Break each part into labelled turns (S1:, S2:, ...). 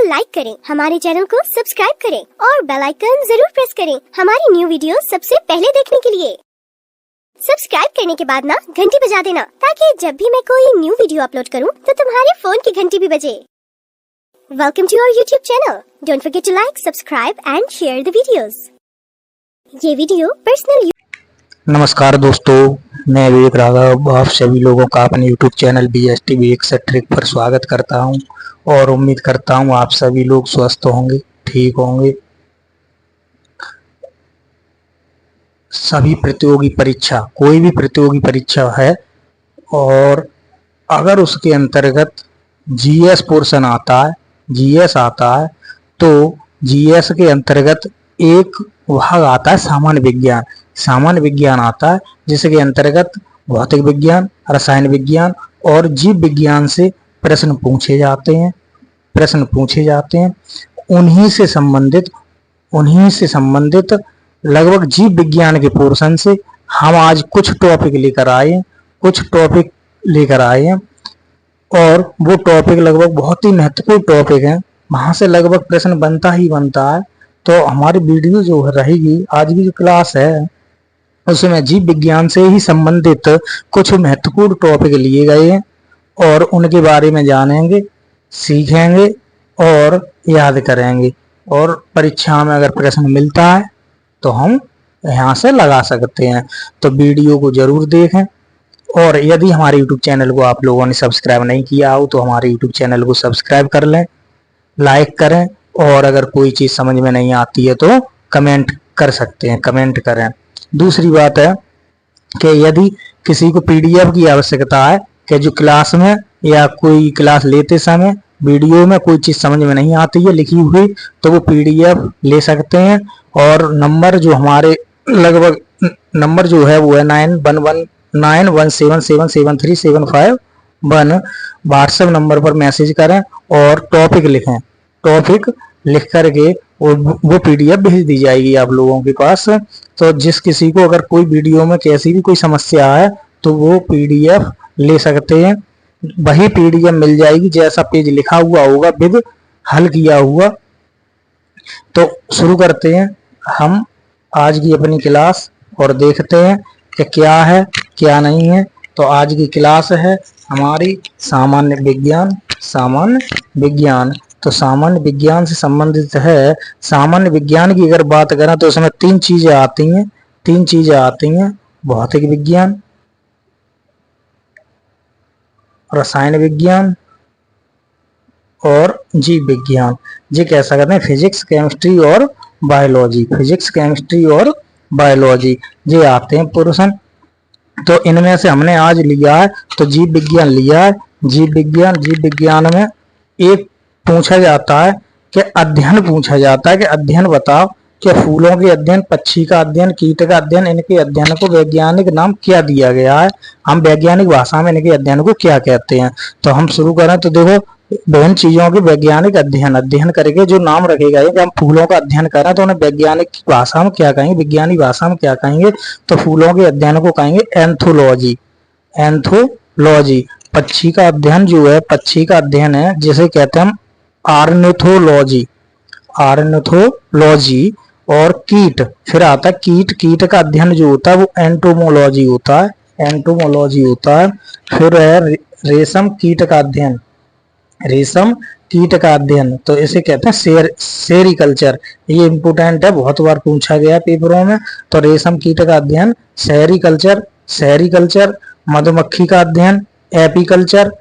S1: Like करें, हमारे channel को सब्सक्राइब करें और बेल आइकन जरूर प्रेस करें हमारी न्यू वीडियो सबसे पहले देखने के लिए। सब्सक्राइब करने के बाद ना घंटी बजा देना, ताकि जब भी मैं कोई न्यू वीडियो अपलोड करूं तो तुम्हारे फोन की घंटी भी बजे। Welcome to our YouTube channel. Don't forget to like, subscribe and share the videos. ये वीडियो पर्सनल।
S2: नमस्कार दोस्तों, मैं विवेक राघव आप सभी लोगों का अपने YouTube चैनल BST विवेक से ट्रिक पर स्वागत करता हूं और उम्मीद करता हूं आप सभी लोग स्वस्थ होंगे, ठीक होंगे। सभी प्रतियोगी परीक्षा, कोई भी प्रतियोगी परीक्षा है और अगर उसके अंतर्गत GS पोर्शन आता है, GS आता है, तो GS के अंतर्गत एक भाग आता है सामान्य विज्ञान। सामान्य विज्ञान आता है जिसके अंतर्गत भौतिक विज्ञान, रसायन विज्ञान और जीव विज्ञान से प्रश्न पूछे जाते हैं। उन्हीं से संबंधित लगभग जीव विज्ञान के पोर्शन से हम आज कुछ टॉपिक लेकर आए हैं और वो टॉपिक लगभग बहुत ही महत्वपूर्ण टॉपिक हैं। वहां से लगभग प्रश्न बनता है। तो हमारी वीडियो जो रहेगी, आज की जो क्लास है उसमें जीव विज्ञान से ही संबंधित कुछ महत्वपूर्ण टॉपिक लिए गए हैं और उनके बारे में जानेंगे, सीखेंगे और याद करेंगे। और परीक्षा में अगर प्रश्न मिलता है तो हम यहाँ से लगा सकते हैं। तो वीडियो को जरूर देखें और यदि हमारे YouTube चैनल को आप लोगों ने सब्सक्राइब नहीं किया हो तो हमारे YouTube चैनल को सब्सक्राइब कर लें, लाइक करें और अगर कोई चीज़ समझ में नहीं आती है तो कमेंट कर सकते हैं, कमेंट करें। दूसरी बात है कि यदि किसी को PDF की आवश्यकता है कि जो क्लास में या कोई क्लास लेते समय वीडियो में कोई चीज़ समझ में नहीं आती है लिखी हुई, तो वो PDF ले सकते हैं। और नंबर जो हमारे लगभग नंबर जो है वो है 9117773731 व्हाट्सएप नंबर पर मैसेज करें और टॉपिक लिखें। टॉपिक लिख करके वो PDF भेज दी जाएगी आप लोगों के पास। तो जिस किसी को अगर कोई वीडियो में कैसी भी कोई समस्या है तो वो PDF ले सकते हैं। वही PDF मिल जाएगी जैसा पेज लिखा हुआ होगा विद हल किया हुआ। तो शुरू करते हैं हम आज की अपनी क्लास और देखते हैं कि क्या है क्या नहीं है। तो आज की क्लास है हमारी सामान्य विज्ञान। तो सामान्य विज्ञान से संबंधित है। सामान्य विज्ञान की अगर बात करें तो उसमें तीन चीजें आती हैं, भौतिक विज्ञान, रसायन विज्ञान और जीव विज्ञान। ये कह सकते हैं फिजिक्स, केमिस्ट्री और बायोलॉजी। ये आते हैं पोर्शन। तो इनमें से हमने आज लिया है तो जीव विज्ञान लिया है। जीव विज्ञान में एक पूछा जाता है कि अध्ययन बताओ कि फूलों के अध्ययन, पक्षी का अध्ययन, कीट का अध्ययन, इनके अध्ययन को वैज्ञानिक नाम क्या दिया गया है, हम वैज्ञानिक भाषा में इनके अध्ययन को क्या कहते हैं। तो हम शुरू करें तो देखो, विभिन्न चीजों के वैज्ञानिक अध्ययन करके जो नाम रखेगा कि हम फूलों का अध्ययन करें तो उन्हें वैज्ञानिक भाषा में क्या कहेंगे, विज्ञानिक भाषा में क्या कहेंगे। तो फूलों के अध्ययन को कहेंगे एंथोलॉजी। पक्षी का अध्ययन है जिसे कहते हैं हम आर्निथोलॉजी। और कीट, फिर आता है कीट का अध्ययन जो होता है वो एंटोमोलॉजी होता है। फिर है रेशम कीट का अध्ययन, तो इसे कहते हैं सेरीकल्चर। ये इंपोर्टेंट है, बहुत बार पूछा गया पेपरों में। तो रेशम कीट का अध्ययन सेरीकल्चर। मधुमक्खी का अध्ययन एपीकल्चर।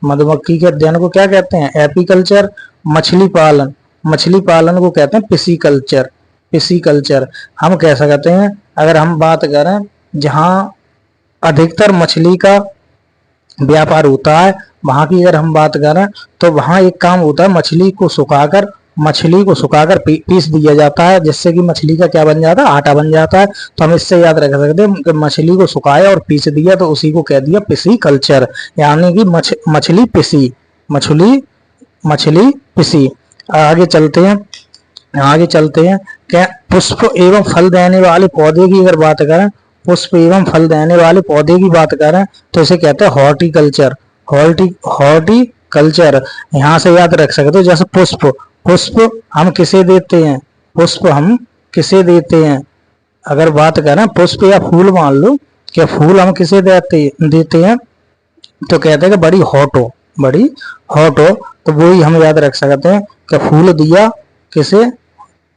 S2: मधुमक्खी के अध्ययन को क्या कहते हैं, एपीकल्चर। मछली पालन को कहते हैं पिसीकल्चर। हम कह सकते हैं अगर हम बात करें जहाँ अधिकतर मछली का व्यापार होता है वहां की अगर हम बात करें तो वहां एक काम होता है, मछली को सुखाकर पीस दिया जाता है, जिससे कि मछली का क्या बन जाता है, आटा बन जाता है। तो हम इससे याद रख सकते हैं कि मछली को सुखाया और पीस दिया तो उसी को कह दिया पिसीकल्चर, यानी कि मछली पिसी। आगे चलते हैं क्या पुष्प एवं फल देने वाले पौधे की अगर बात करें, तो इसे कहते हैं हॉर्टिकल्चर। कल्चर यहाँ से याद रख सकते हो। जैसे पुष्प, पुष्प हम किसे देते हैं, पुष्प हम किसे देते हैं। अगर बात करें पुष्प या फूल, मान लो कि फूल हम किसे देते हैं, तो कहते हैं कि बड़ी हॉट हो, बड़ी हॉट हो, तो वही हम याद रख सकते हैं कि फूल दिया किसे,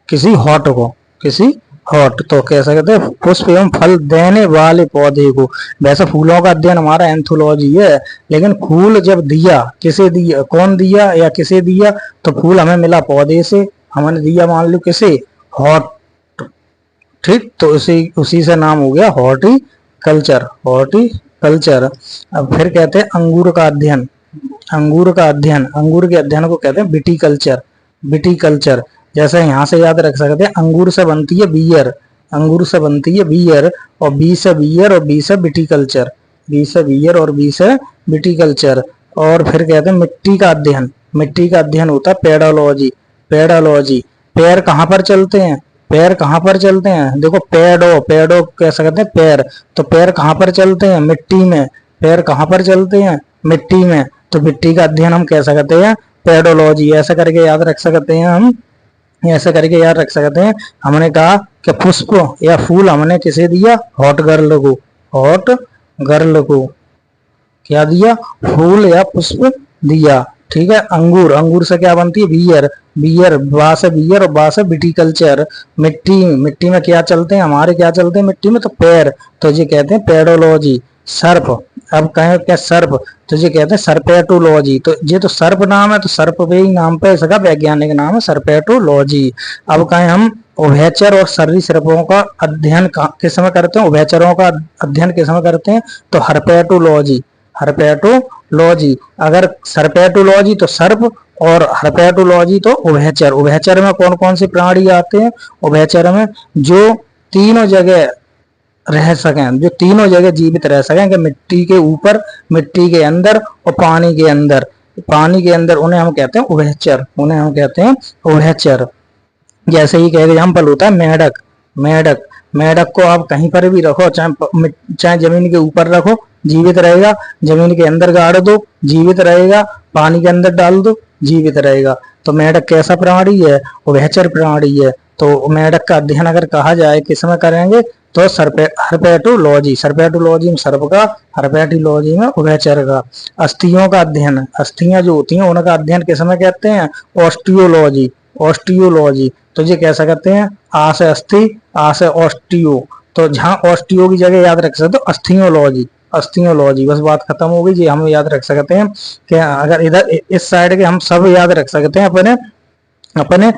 S2: किसी हॉट को, किसी हॉट। तो कह सकते हैं पुष्प एवं फल देने वाले पौधे को। वैसे फूलों का अध्ययन हमारा एंथोलॉजी है, लेकिन फूल जब दिया, किसे दिया, कौन दिया या किसे दिया, तो फूल हमें मिला पौधे से, हमने दिया मान लो किसे, हॉट, ठीक। तो उसी से नाम हो गया हॉर्टिकल्चर, हॉर्टिकल्चर। अब फिर कहते हैं अंगूर का अध्ययन, अंगूर का अध्ययन, अंगूर के अध्ययन को कहते हैं विटिकल्चर, विटिकल्चर। जैसे यहाँ से याद रख सकते हैं अंगूर से बनती है बियर, अंगूर से बनती है बियर, और बी से बियर और बी से विटिकल्चर, बी से बियर और बी से विटिकल्चर। और फिर कहते हैं मिट्टी का अध्ययन, मिट्टी का अध्ययन होता है पेडोलॉजी, पेडोलॉजी। पैर कहाँ पर चलते हैं, पैर कहाँ पर चलते हैं, देखो पेडो, पेडो कह सकते हैं पैर, तो पैर कहाँ पर चलते हैं, मिट्टी में, पैर कहाँ पर चलते हैं, मिट्टी में। तो मिट्टी का अध्ययन हम कह सकते हैं पेडोलॉजी। ऐसा करके याद रख सकते हैं हम, ऐसा करके याद रख सकते हैं। हमने कहा कि पुष्प या फूल हमने किसे दिया, हॉट गर्ल को, हॉट गर्ल को क्या दिया, फूल या पुष्प दिया, ठीक है। अंगूर, अंगूर से क्या बनती है, बियर, बियर, बा से बियर और बा से विटिकल्चर। मिट्टी, मिट्टी में क्या चलते हैं हमारे, क्या चलते हैं मिट्टी में, तो पैर, तो ये कहते हैं पेडोलॉजी। सर्प, अब कहें क्या सर्प, तो ये कहते हैं सर्पेटोलॉजी। तो ये तो सर्प नाम है, तो सर्प पे ही नाम पे इसका वैज्ञानिक नाम है सर्पेटोलॉजी। अब कहें हम उभयचर और सरीसृपों का अध्ययन किस समय करते हैं, उभयचरों का अध्ययन किस समय करते हैं, तो हर्पेटोलॉजी, हर्पेटोलॉजी। अगर सर्पेटोलॉजी तो सर्प और हर्पेटोलॉजी तो उभयचर। उभयचर में कौन कौन से प्राणी आते हैं, उभयचर में जो तीनों जगह रह सकें, जो तीनों जगह जीवित रह सकें, कि मिट्टी के ऊपर, मिट्टी के अंदर और पानी के अंदर, पानी के अंदर, उन्हें हम कहते हैं उभयचर, उन्हें हम कहते हैं उभयचर। जैसे ही कह एग्जाम्पल होता है मेढक, मेढक, मेढक को आप कहीं पर भी रखो, चाहे जमीन के ऊपर रखो जीवित रहेगा, जमीन के अंदर गाड़ दो जीवित रहेगा, पानी के अंदर डाल दो जीवित रहेगा। तो मेढक कैसा प्राणी है, उभयचर प्राणी है। तो मेढक का अध्ययन अगर कहा जाए किस में करेंगे, तो हर्पेटोलॉजी, सर्पेटोलॉजी में सर्प का, हर्पेटोलॉजी में उभयचर का। अस्थियों का अध्ययन, अस्थियां जो होती हैं उनका अध्ययन किस में कहते हैं, ऑस्टियोलॉजी, ऑस्टियोलॉजी। तो ये कह सकते हैं आ से अस्थि, आ से ऑस्टियो, तो जहां ऑस्टियो की जगह याद रख सकते हो अस्थियोलॉजी, अस्थियोलॉजी। बस बात खत्म हो गई जी, हम याद रख सकते हैं कि अगर इधर इस साइड के हम सब याद रख सकते हैं अपने अपने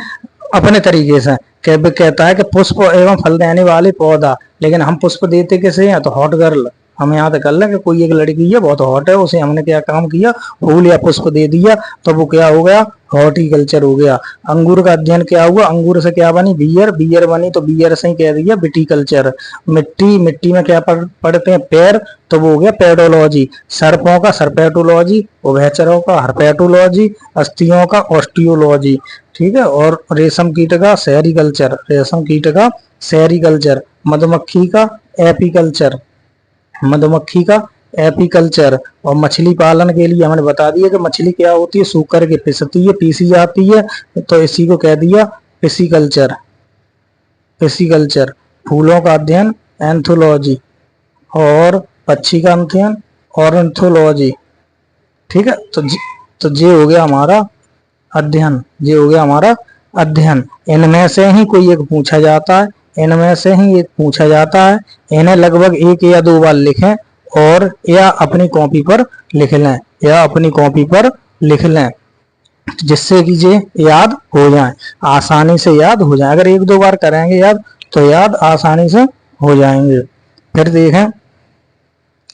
S2: अपने तरीके से। कहता है कि पुष्प एवं फल देने वाले पौधा, लेकिन हम पुष्प देते किसे हैं, तो हॉट गर्ल। हम याद कर लें कि कोई एक लड़की है बहुत हॉट है, उसे हमने क्या काम किया, फूल या पुष्प दे दिया, तो वो क्या हो गया, हॉर्टिकल्चर हो गया। अंगूर का अध्ययन क्या हुआ, अंगूर से क्या बनी, बियर, बियर बनी, तो बियर से ही कह दिया विटिकल्चर। मिट्टी, मिट्टी में क्या पढ़ते हैं, पैर, तो वो हो गया पेडोलॉजी। सर्पों का सर्पेटोलॉजी, उभयचरों का हर्पेटोलॉजी, अस्थियों का ऑस्टियोलॉजी, ठीक है। और रेशम कीट का सेरिकल्चर, रेशम कीट का सेरिकल्चर। मधुमक्खी का एपीकल्चर, मधुमक्खी का एपीकल्चर। और मछली पालन के लिए हमने बता दिया कि मछली क्या होती है, सूख करके पिसती है, पीसी जाती है, तो इसी को कह दिया पिसीकल्चर, पिसीकल्चर। फूलों का अध्ययन एंथोलॉजी, और पक्षी का अध्ययन ऑर्निथोलॉजी, ठीक है। तो ये हो गया हमारा अध्ययन, ये हो गया हमारा अध्ययन। इनमें से ही कोई एक पूछा जाता है, इनमें से ही एक पूछा जाता है। इन्हें लगभग 1 या 2 बार लिखें, और या अपनी कॉपी पर लिख लें, या अपनी कॉपी पर लिख लें, जिससे कि ये याद हो जाए, आसानी से याद हो जाए। अगर 1-2 बार करेंगे याद, तो याद आसानी से हो जाएंगे। फिर देखें,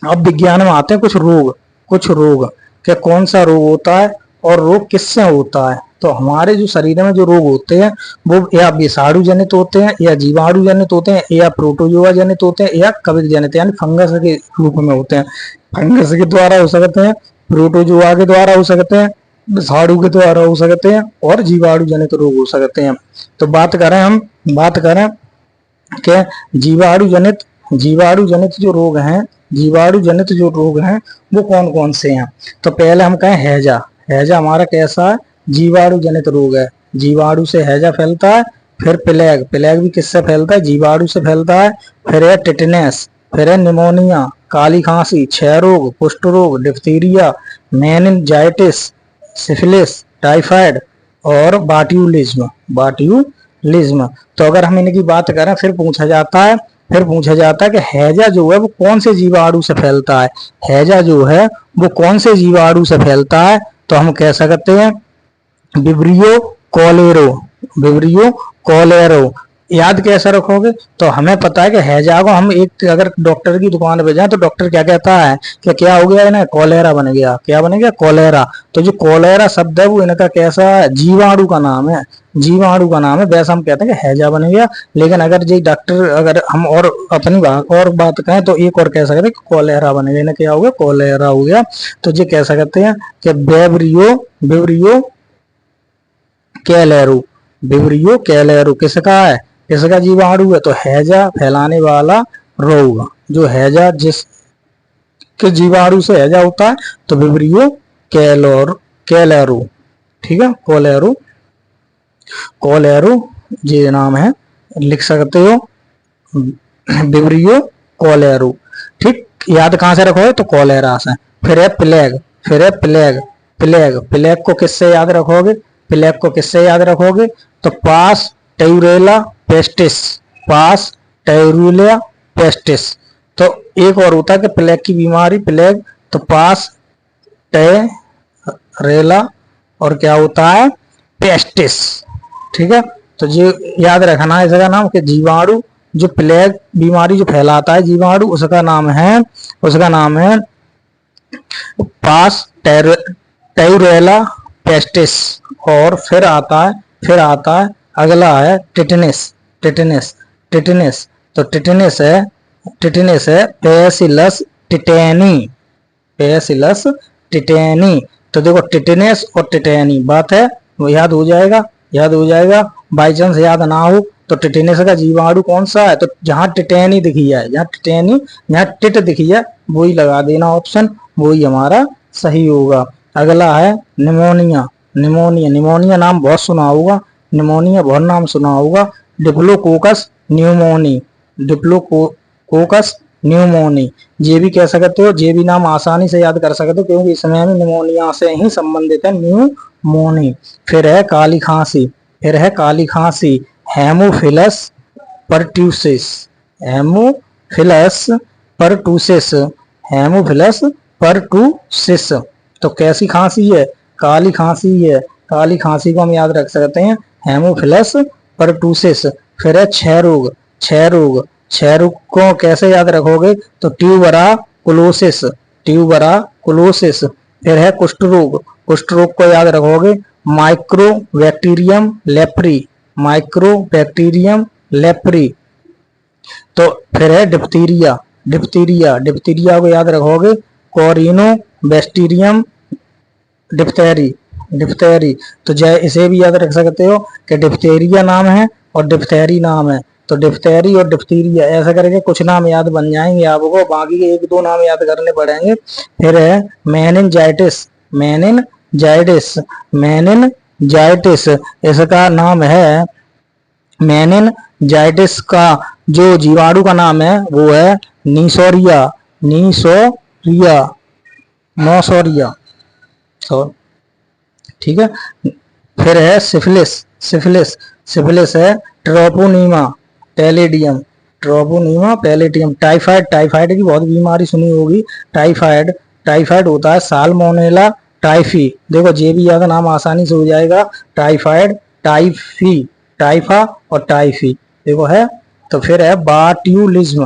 S2: अब विज्ञान में आते हैं कुछ रोग, कुछ रोग, क्या कौन सा रोग होता है और रोग किससे होता है। तो हमारे जो शरीर में जो रोग होते हैं वो या विषाणु जनित होते हैं, या जीवाणु जनित होते हैं, या प्रोटोजोआ जनित होते हैं, या कवक जनित यानी फंगस के रूप में होते हैं। फंगस के द्वारा हो सकते हैं, प्रोटोजोआ के द्वारा हो सकते हैं, विषाणु के द्वारा हो सकते हैं, और जीवाणु जनित रोग हो सकते हैं। तो बात करें कि जीवाणु जनित जो रोग हैं, जीवाणु जनित जो रोग हैं वो कौन कौन से हैं। तो पहले हम कहें हैजा, हैजा हमारा कैसा है, जीवाणु जनित रोग है, जीवाणु से हैजा फैलता है। फिर प्लेग, प्लेग भी किससे फैलता है, जीवाणु से फैलता है। फिर है टिटनेस, फिर है निमोनिया, काली खांसी, क्षय रोग, कुष्ठ रोग, डिप्थीरिया, मेनिनजाइटिस, सिफिलिस, टाइफाइड और बाट्यूलिज्म, बाट्यूलिज्म। तो अगर हम इनकी बात करें, फिर पूछा जाता है कि हैजा जो है वो कौन से जीवाणु से फैलता है, हैजा जो है वो कौन से जीवाणु से फैलता है। तो हम कह सकते हैं विब्रियो कॉलेरो, विब्रियो कॉलेरो। याद कैसे रखोगे, तो हमें पता है कि हैजा को हम एक अगर डॉक्टर की दुकान पे जाए तो डॉक्टर क्या कहता है कि क्या हो गया ना, कॉलेरा बन गया, क्या बन गया, कॉलेरा। तो जो कॉलेरा शब्द है वो इनका कैसा है, जीवाणु का नाम है, जीवाणु का नाम है, वैसा हम कहते हैं कि हैजा बन गया। लेकिन अगर जी डॉक्टर, अगर हम और अपनी और बात कहें तो एक और कह सकते हैं कि कॉलेरा बन गया, क्या हो गया, कॉलेरा हो गया। तो ये कह सकते हैं कि विब्रियो कैलेरो, विब्रियो कैलेरो किसका है, किसका जीवाणु है, तो हैजा फैलाने वाला रोग, जो हैजा जिस के जीवाणु से हैजा होता है तो विब्रियो कैलेरो, ठीक है, कोलेरो, कोलेरो ये नाम है, लिख सकते हो विब्रियो कोलेरो, ठीक। याद कहां से रखोगे, तो कोलेरा से। फिर है प्लेग, फिर है प्लेग, प्लेग, प्लेग को किससे याद रखोगे, प्लेग को किससे याद रखोगे, तो पास टेरुला पेस्टिस, पास टेरुला पेस्टिस। तो एक और होता है कि प्लेग की बीमारी, प्लेग, तो पास टेरेला और क्या होता है, पेस्टिस, ठीक है। तो ये याद रखना है इसका नाम, कि जीवाणु जो प्लेग बीमारी जो फैलाता है जीवाणु, उसका नाम है पास टेरुला पेस्टिस। और फिर आता है अगला है टिटनेस, टिटनेस, टिटनेस। तो टिटनेस है बैसिलस टिटेनी, बैसिलस टिटेनी। तो देखो टिटनेस और टिटेनी बात है वो याद हो जाएगा। बाई चांस याद ना हो तो टिटेनस का जीवाणु कौन सा है, तो जहां टिटेनी दिखी है, जहां टिट दिखी है वही लगा देना ऑप्शन, वही हमारा सही होगा। अगला है निमोनिया, निमोनिया नाम बहुत सुना होगा, निमोनिया बहुत नाम सुना होगा। डिप्लोकोकस न्यूमोनी, डिप्लोकोकस न्यूमोनी, ये भी कह सकते हो, ये भी नाम आसानी से याद कर सकते हो क्योंकि इसमें हमें निमोनिया से ही संबंधित है, न्यूमोनी। फिर है काली खांसी, हेमोफिलस परट्यूसिस, हेमोफिलस परटूसिस। तो कैसी खांसी है, काली खांसी है, काली खांसी को हम याद रख सकते हैं हेमोफिलस परटूसिस। फिर है क्षय रोग को कैसे याद रखोगे, तो ट्यूबराकुलोसिस। फिर है कुष्ठ रोग को याद रखोगे माइक्रोबैक्टीरियम लेप्री। तो फिर है डिप्थीरिया को याद रखोगे कोरिनोबैक्टीरियम डिप्थेरी। तो जय इसे भी याद रख सकते हो कि डिप्थेरिया नाम है और डिप्थेरी नाम है, तो डिप्थेरी और डिप्थीरिया ऐसा करके कुछ नाम याद बन जाएंगे आपको, बाकी के एक दो नाम याद करने पड़ेंगे। फिर है मेनिनजाइटिस, इसका नाम है, मेनिनजाइटिस का जो जीवाणु का नाम है वो है नोसोरिया, ठीक है। फिर है सिफिलिस है ट्रोपोनीमा पैलेडियम, टाइफाइड की बहुत बीमारी सुनी होगी, टाइफाइड होता है साल्मोनेला टाइफी। देखो ये भी याद नाम आसानी से हो जाएगा, टाइफाइड, टाइफा और टाइफी, देखो है। तो फिर है बाट्यूलिज्म,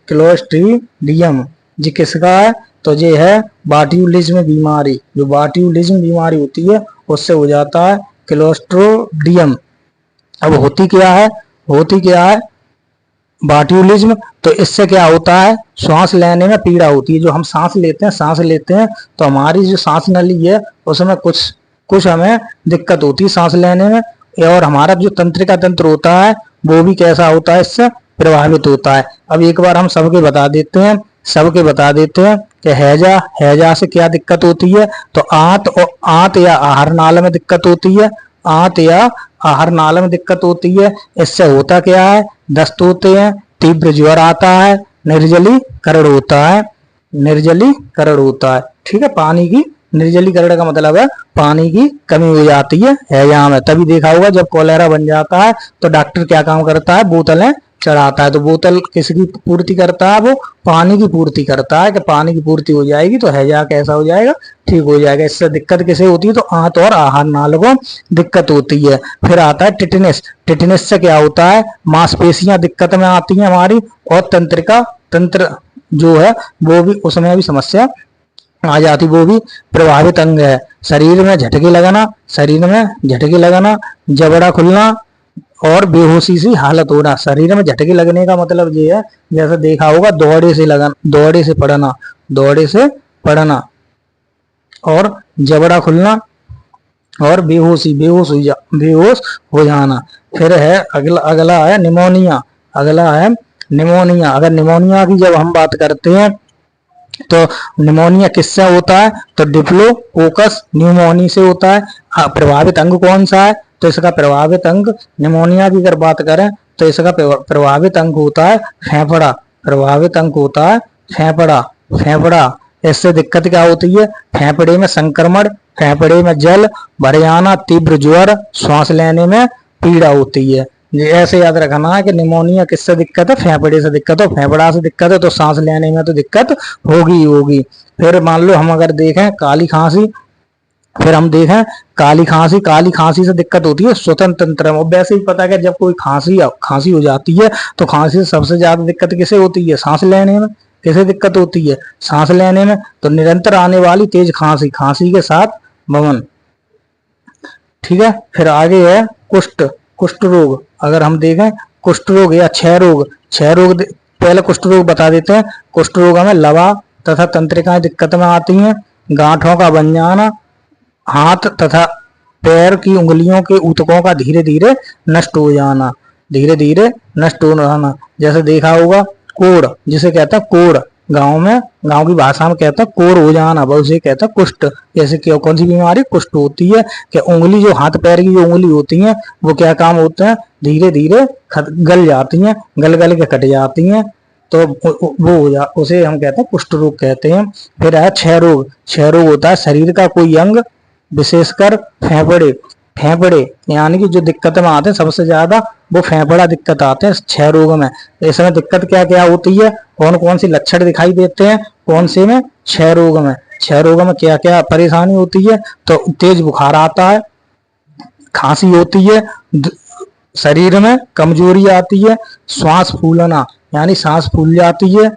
S2: क्लोस्ट्रीडियम जी किसका है, तो ये है बाट्यूलिज्म बीमारी, जो बाट्यूलिज्म बीमारी होती है उससे हो जाता है क्लोस्ट्रीडियम। अब होती क्या है बाट्यूलिज्म, तो इससे क्या होता है, श्वास लेने में पीड़ा होती है, जो हम सांस लेते हैं तो हमारी जो सांस नली है उसमें कुछ हमें दिक्कत होती है सांस लेने में, और हमारा जो तंत्रिका तंत्र होता है वो भी कैसा होता है, इससे प्रभावित होता है। अब एक बार हम सबके बता देते हैं सबके बता देते हैं कि हैजा, हैजा से क्या दिक्कत होती है, तो आंत या आहार नाल में दिक्कत होती है, आंत या आहार नाल में दिक्कत होती है। इससे होता क्या है, दस्त होते हैं, तीव्र ज्वर आता है, निर्जलीकरण होता है, निर्जलीकरण होता है। ठीक है, पानी की निर्जलीकरण का मतलब है पानी की कमी हो जाती है हैजा में। तभी देखा होगा जब कॉलेरा बन जाता है तो डॉक्टर क्या काम करता है, बोतलें चढ़ाता है। तो बोतल किसकी पूर्ति करता है, वो पानी की पूर्ति करता है कि पानी की पूर्ति हो जाएगी तो हैजा कैसा हो जाएगा, ठीक हो जाएगा। इससे दिक्कत किसे होती है, तो आंत और आहार नाल को दिक्कत होती है। फिर आता है टिटनेस। टिटनेस से क्या होता है, मांसपेशियां दिक्कत में आती हैं हमारी, और तंत्र जो है वो भी, उसमें भी समस्या आ जाती, वो भी प्रभावित अंग है। शरीर में झटके लगाना, जबड़ा खुलना और बेहोशी सी हालत होना। शरीर में झटके लगने का मतलब ये है, जैसे देखा होगा दौड़े से पड़ना और जबड़ा खुलना और बेहोश हो जाना। फिर है अगला है निमोनिया। अगर निमोनिया की जब हम बात करते हैं तो निमोनिया किससे होता है, तो डिप्लोकोकस न्यूमोनी से होता है। प्रभावित अंग कौन सा है, तो इसका प्रभावित अंग, निमोनिया की अगर बात करें तो इसका प्रभावित अंग होता है फेफड़ा। फेफड़ा। इससे दिक्कत क्या होती है, फेफड़े में संक्रमण, फेफड़े में जल भर जाना, तीव्र ज्वर, श्वास लेने में पीड़ा होती है। ऐसे याद रखना है कि निमोनिया किससे दिक्कत है, फेफड़े से दिक्कत हो, फेफड़ा से दिक्कत है तो सांस लेने में तो दिक्कत होगी। फिर मान लो हम अगर देखें काली खांसी, काली खांसी से दिक्कत होती है श्वसन तंत्र में। वैसे ही पता है कि जब कोई खांसी हो जाती है तो खांसी से सबसे ज्यादा दिक्कत किसे होती है, सांस लेने में। किसे दिक्कत होती है, सांस लेने में। तो निरंतर आने वाली तेज खांसी के साथ वमन। ठीक है, फिर आगे है कुष्ठ रोग। अगर हम देखें कुष्ठ रोग या क्षय रोग, पहले कुष्ठ रोग बता देते हैं। कुष्ठ रोग में लवा तथा तंत्रिकाएं दिक्कत में आती हैं, गांठों का बन जाना, हाथ तथा पैर की उंगलियों के ऊतकों का धीरे धीरे नष्ट हो जाना। जैसे देखा होगा कोढ़, जिसे कहता है कोढ़, गांव की भाषा में कहता है कोढ़ हो जाना, बहुत से कहता है कुष्ठ। जैसे कि कौन सी बीमारी, कुष्ठ होती है कि उंगली, जो हाथ पैर की जो उंगली होती है वो क्या काम होते हैं, धीरे धीरे गल जाती हैं, गल के कट जाती हैं, तो वो उसे हम कहते हैं कुष्ठ रोग कहते हैं। फिर है क्षय रोग होता है शरीर का कोई अंग, विशेषकर फेफड़े यानी कि जो दिक्कत में आते हैं सबसे ज्यादा वो फेफड़ा दिक्कत आते हैं क्षय रोग में। इसमें दिक्कत क्या क्या होती है, कौन कौन सी लक्षण दिखाई देते हैं, कौन से में, क्षय रोग में क्या क्या परेशानी होती है, तो तेज बुखार आता है, खांसी होती है, शरीर में कमजोरी आती है, श्वास फूलना यानी सांस फूल जाती है।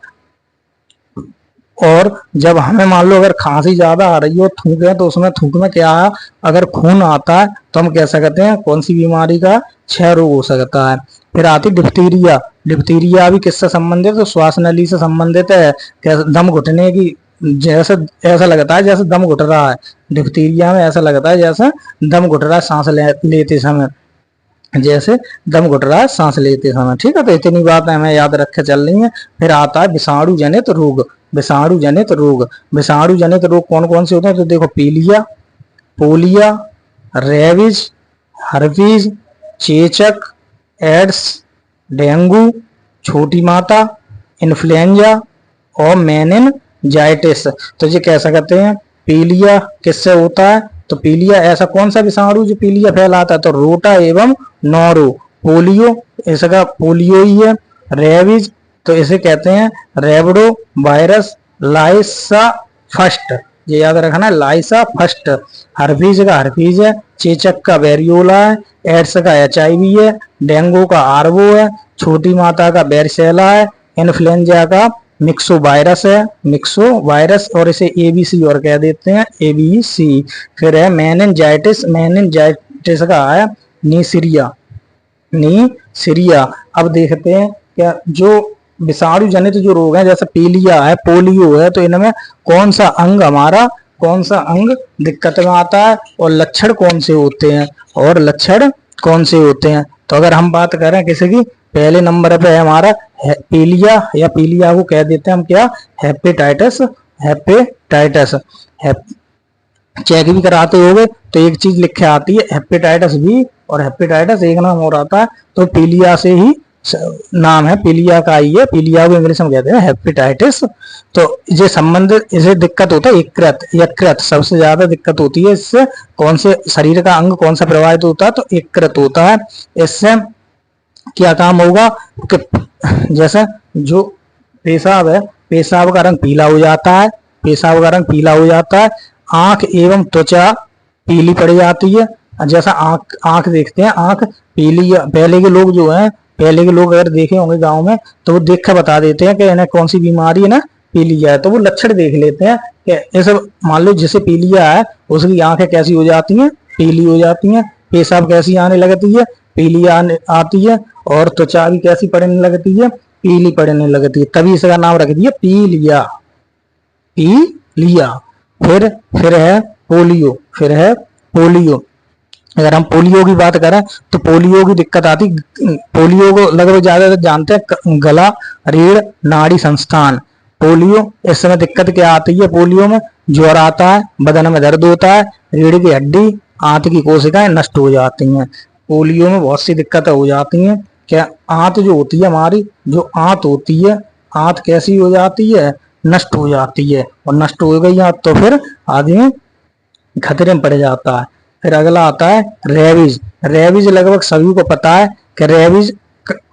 S2: और जब हमें मान लो अगर खांसी ज्यादा आ रही हो, थूके, तो उसमें थूक में क्या है, अगर खून आता है तो हम कह सकते हैं कौन सी बीमारी का क्षय रोग हो सकता है। फिर आती डिप्थीरिया भी किससे संबंधित है, तो श्वास नली से संबंधित है। दम घुटने की, जैसे ऐसा लगता है जैसे दम घुट रहा है, डिप्थीरिया में ऐसा लगता है जैसे दम घुट रहा है सांस लेते समय, जैसे दम घुट रहा है सांस लेते समय। ठीक है, तो इतनी बात हमें याद रख के चल रही है। फिर आता है विषाणु जनित रोग कौन कौन से होते हैं, तो देखो पीलिया, पोलिया, रेबीज, हर्पीज, चेचक, एड्स, डेंगू, छोटी माता, इन्फ्लुएंजा और मेनिनजाइटिस। तो ये कह सकते हैं पीलिया किससे होता है, तो पीलिया ऐसा कौन सा विषाणु जो पीलिया फैलाता है, तो रोटा एवं नोरो। पोलियो, इसका पोलियो ही है। रेबीज, तो इसे कहते हैं रेबडो वायरस लाइसा फर्स्ट, ये याद रखना है, लाइसा फर्स्ट। हर्पीज का हर्पीज है, चेचक का वेरियोला है, एड्स का HIV है, डेंगू का आरबो है, छोटी माता का बेरसेला है, इन्फ्लुएंजा का मिक्सो वायरस और इसे ABC और कह देते हैं, ABC। फिर है मेनिनजाइटिस का है नीसिरिया। अब देखते हैं क्या जो विषाणु जनित जो रोग है, जैसे पीलिया है, पोलियो है, तो इनमें कौन सा अंग दिक्कत में आता है और लक्षण कौन से होते हैं, तो अगर हम बात करें किसी की, पहले नंबर पे है हमारा पीलिया, या पीलिया को कह देते हैं हम क्या, हेपेटाइटिस। हेपेटाइटिस चेक भी कराते होगे तो एक चीज लिखे आती है हेपेटाइटिस बी, और हेपेटाइटिस एक नाम और आता है, तो पीलिया से ही नाम है, पीलिया का ही है, पीलिया को इंग्लिश में कहते हैं हेपेटाइटिस। तो ये संबंधित, इसे दिक्कत होता है यकृत, यकृत सबसे ज्यादा दिक्कत होती है इससे। कौन से शरीर का अंग कौन सा प्रभावित होता है, तो यकृत होता है। इससे क्या काम होगा कि जैसे जो पेशाब है, पेशाब का रंग पीला हो जाता है, पेशाब का रंग पीला हो जाता है। आंख एवं त्वचा पीली पड़ जाती है। जैसा आंख आंख देखते हैं, आंख पीली, पहले के लोग जो हैं, पहले के लोग अगर देखे होंगे गांव में, तो वो देख कर बता देते हैं कि इन्हें कौन सी बीमारी है ना, पीलिया है। तो वो लक्षण देख लेते हैं कि ऐसे मान लो जिसे पीलिया है उसकी आंखें कैसी हो जाती हैं, पीली हो जाती हैं, पेशाब कैसी आने लगती है, पीली आती है, और त्वचा भी कैसी पड़ने लगती है, पीली पड़ने लगती है। तभी इसका नाम रख दिया पीलिया, पीलिया। फिर है पोलियो, फिर है पोलियो। अगर हम पोलियो की बात करें तो पोलियो की दिक्कत आती, पोलियो को लगभग ज्यादा जानते हैं, गला रीढ़ नाड़ी संस्थान पोलियो। इस समय दिक्कत क्या आती है पोलियो में, ज्वर आता है, बदन में दर्द होता है, रीढ़ की हड्डी आंत की कोशिकाएं नष्ट हो जाती हैं। पोलियो में बहुत सी दिक्कतें हो जाती हैं। क्या आंत जो होती है हमारी, जो आंत होती है, आंत कैसी हो जाती है, नष्ट हो जाती है, और नष्ट हो गई आंत तो फिर आदमी खतरे में पड़ जाता है। फिर अगला आता है रेबीज। रेबीज लगभग सभी को पता है कि रेबीज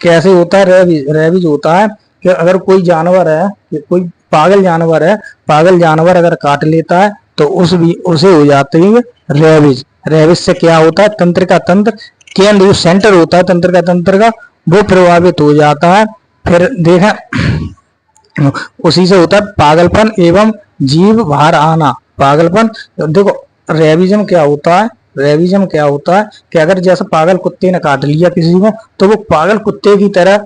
S2: कैसे होता है। रेबीज होता है कि अगर कोई जानवर है, कोई पागल जानवर है, पागल जानवर अगर काट लेता है तो उसे हो जाती है रेबीज। रेबीज से क्या होता है, तंत्र का तंत्र, केंद्र जो सेंटर होता है तंत्र का तंत्र का, वो प्रभावित हो जाता है। फिर देखें उसी से होता है पागलपन एवं जीभ बाहर आना। पागलपन देखो, रेबिज्म क्या होता है, रेबिज्म क्या होता है कि अगर जैसे पागल कुत्ते ने काट लिया किसी को, तो वो पागल कुत्ते की तरह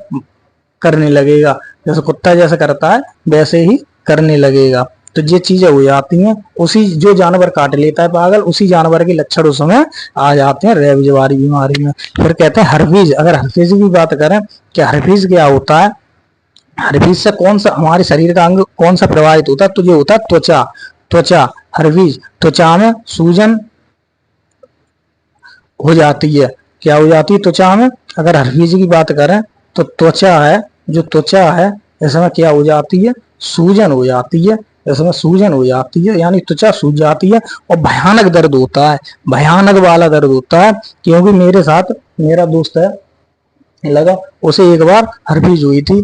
S2: करने लगेगा, जैसे कुत्ता जैसे करता है वैसे ही करने लगेगा। तो ये चीजें हो जाती हैं, उसी जो जानवर काट लेता है पागल, उसी जानवर के लक्षण उसमें आ जाते हैं रेबीज वाली बीमारी में। फिर कहते हैं हर्पीज। अगर हर्पीज की बात करें कि हर्पीज क्या होता है, हर्पीज से कौन सा हमारे शरीर का अंग कौन सा प्रभावित होता है, तो ये होता है त्वचा। त्वचा हर्पीज, त्वचा में सूजन हो जाती है। क्या हो जाती है त्वचा में, अगर हर्पीज की बात करें तो त्वचा है, जो त्वचा है इसमें क्या हो जाती है, सूजन हो जाती है, इसमें सूजन हो जाती है, यानी त्वचा सूज जाती है, और भयानक दर्द होता है, भयानक वाला दर्द होता है। क्योंकि मेरे साथ मेरा दोस्त है, लगा उसे एक बार हर्पीज हुई थी,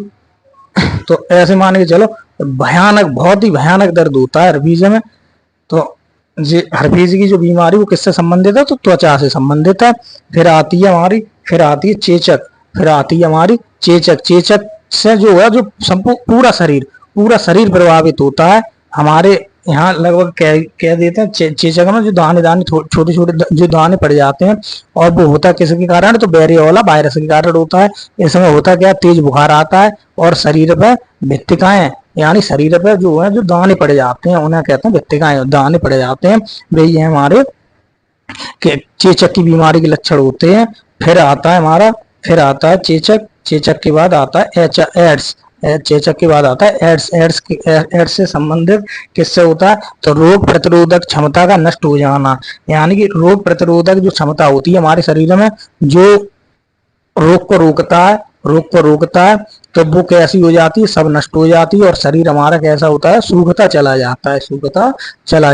S2: तो ऐसे मान के चलो भयानक, बहुत ही भयानक दर्द होता है हर्पीज में। तो हर्पीज की जो बीमारी वो किससे संबंधित है, तो त्वचा से संबंधित है। फिर आती है हमारी, फिर आती है चेचक, फिर आती है हमारी चेचक। चेचक से जो है, जो पूरा शरीर प्रभावित होता है। हमारे यहाँ लगभग कह देते हैं चेचक में जो दाने दाने छोटे छोटे जो दाने पड़ जाते हैं, और वो होता है किसके कारण, तो वेरियोला वायरस के कारण होता है। इसमें होता क्या, तेज बुखार आता है, और शरीर पर भित्तिकाएं, यानी शरीर पर जो है जो दाने पड़ जाते हैं उन्हें कहते हैं भित्तिकाएं, दाने पड़ जाते हैं, वे ये हमारे चेचक की बीमारी के लक्षण होते हैं। फिर आता है हमारा, फिर आता है चेचक, चेचक के बाद आता है एड्स, चेचक के बाद आता है एड्स। एड्स से संबंधित किससे होता है, तो रोग प्रतिरोधक क्षमता का नष्ट हो जाना, यानी कि रोग प्रतिरोधक जो क्षमता होती है हमारे शरीर में, जो रोग को रोकता है, तो वो कैसी हो जाती है, सब नष्ट हो जाती है, और शरीर हमारा कैसा होता है, सूखता चला